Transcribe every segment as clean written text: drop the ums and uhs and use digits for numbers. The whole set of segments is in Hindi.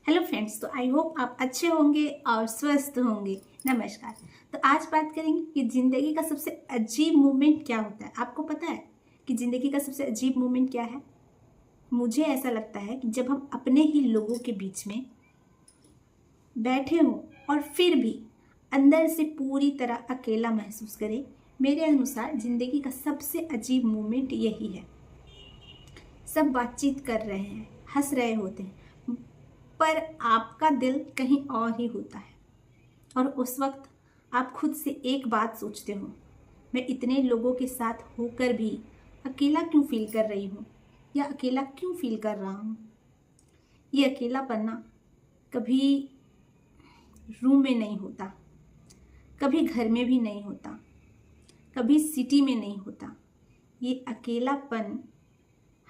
हेलो फ्रेंड्स, तो आई होप आप अच्छे होंगे और स्वस्थ होंगे। नमस्कार। तो आज बात करेंगे कि ज़िंदगी का सबसे अजीब मोमेंट क्या होता है। आपको पता है कि ज़िंदगी का सबसे अजीब मोमेंट क्या है? मुझे ऐसा लगता है कि जब हम अपने ही लोगों के बीच में बैठे हों और फिर भी अंदर से पूरी तरह अकेला महसूस करें। मेरे अनुसार ज़िंदगी का सबसे अजीब मोमेंट यही है। सब बातचीत कर रहे हैं, हंस रहे होते हैं, पर आपका दिल कहीं और ही होता है। और उस वक्त आप खुद से एक बात सोचते हो, मैं इतने लोगों के साथ होकर भी अकेला क्यों फील कर रही हूँ, या अकेला क्यों फील कर रहा हूँ। ये अकेलापन ना कभी रूम में नहीं होता, कभी घर में भी नहीं होता, कभी सिटी में नहीं होता। ये अकेलापन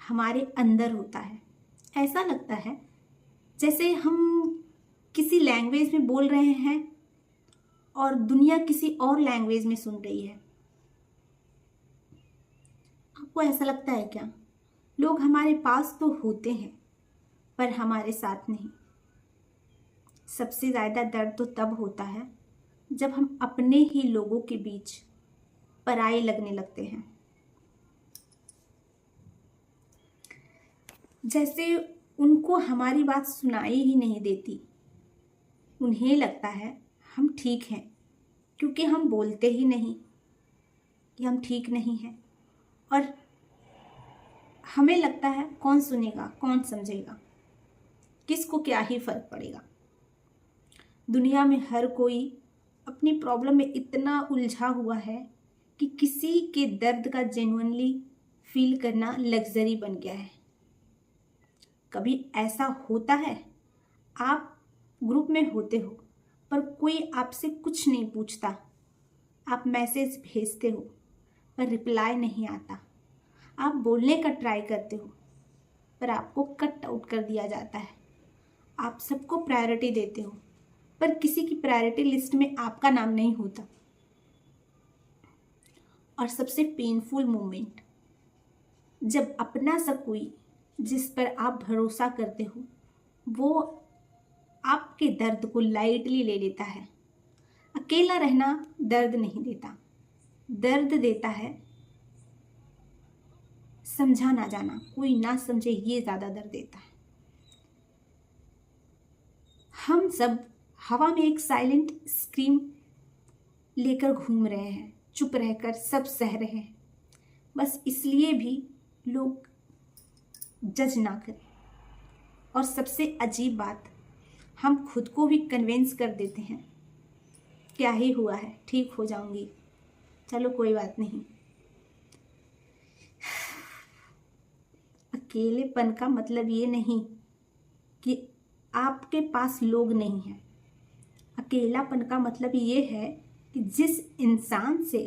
हमारे अंदर होता है। ऐसा लगता है जैसे हम किसी लैंग्वेज में बोल रहे हैं और दुनिया किसी और लैंग्वेज में सुन रही है। आपको ऐसा लगता है क्या? लोग हमारे पास तो होते हैं पर हमारे साथ नहीं। सबसे ज़्यादा दर्द तो तब होता है जब हम अपने ही लोगों के बीच पराये लगने लगते हैं। जैसे उनको हमारी बात सुनाई ही नहीं देती। उन्हें लगता है हम ठीक हैं क्योंकि हम बोलते ही नहीं कि हम ठीक नहीं हैं, और हमें लगता है कौन सुनेगा, कौन समझेगा, किसको क्या ही फर्क पड़ेगा। दुनिया में हर कोई अपनी प्रॉब्लम में इतना उलझा हुआ है कि किसी के दर्द का जेन्युइनली फील करना लग्जरी बन गया है। कभी ऐसा होता है आप ग्रुप में होते हो पर कोई आपसे कुछ नहीं पूछता, आप मैसेज भेजते हो पर रिप्लाई नहीं आता, आप बोलने का ट्राई करते हो पर आपको कट आउट कर दिया जाता है। आप सबको प्रायोरिटी देते हो पर किसी की प्रायोरिटी लिस्ट में आपका नाम नहीं होता। और सबसे पेनफुल मोमेंट, जब अपना सा कोई जिस पर आप भरोसा करते हो वो आपके दर्द को लाइटली ले लेता है। अकेला रहना दर्द नहीं देता, दर्द देता है समझा ना जाना, कोई ना समझे, ये ज़्यादा दर्द देता है। हम सब हवा में एक साइलेंट स्क्रीम लेकर घूम रहे हैं, चुप रहकर सब सह रहे हैं, बस इसलिए भी लोग जज ना करें। और सबसे अजीब बात, हम खुद को भी कन्विंस कर देते हैं क्या ही हुआ है, ठीक हो जाऊंगी, चलो कोई बात नहीं। अकेलेपन का मतलब ये नहीं कि आपके पास लोग नहीं हैं। अकेलापन का मतलब ये है कि जिस इंसान से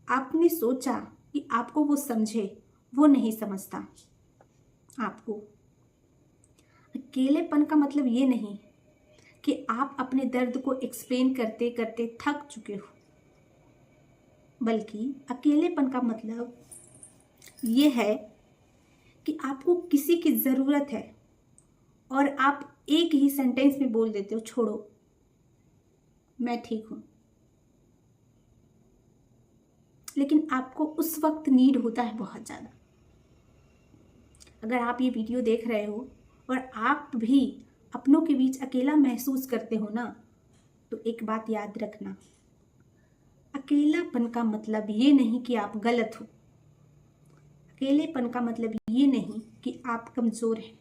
आपने सोचा कि आपको वो समझे, वो नहीं समझता आपको। अकेलेपन का मतलब ये नहीं कि आप अपने दर्द को एक्सप्लेन करते करते थक चुके हो, बल्कि अकेलेपन का मतलब ये है कि आपको किसी की ज़रूरत है और आप एक ही सेंटेंस में बोल देते हो, छोड़ो मैं ठीक हूँ, लेकिन आपको उस वक्त नीड होता है बहुत ज़्यादा। अगर आप ये वीडियो देख रहे हो और आप भी अपनों के बीच अकेला महसूस करते हो ना, तो एक बात याद रखना, अकेलापन का मतलब ये नहीं कि आप गलत हो। अकेलेपन का मतलब ये नहीं कि आप कमज़ोर हैं।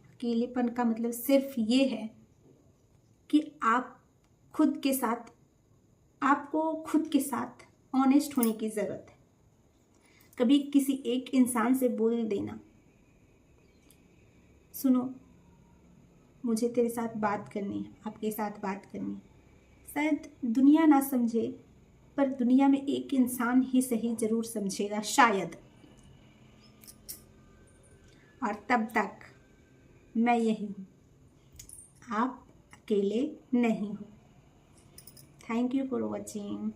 अकेलेपन का मतलब सिर्फ ये है कि आप खुद के साथ, आपको खुद के साथ ऑनेस्ट होने की ज़रूरत है। कभी किसी एक इंसान से बोल देना, सुनो मुझे तेरे साथ बात करनी है, आपके साथ बात करनी है। शायद दुनिया ना समझे पर दुनिया में एक इंसान ही सही ज़रूर समझेगा शायद। और तब तक मैं यही हूँ, आप अकेले नहीं हो। Thank you for watching.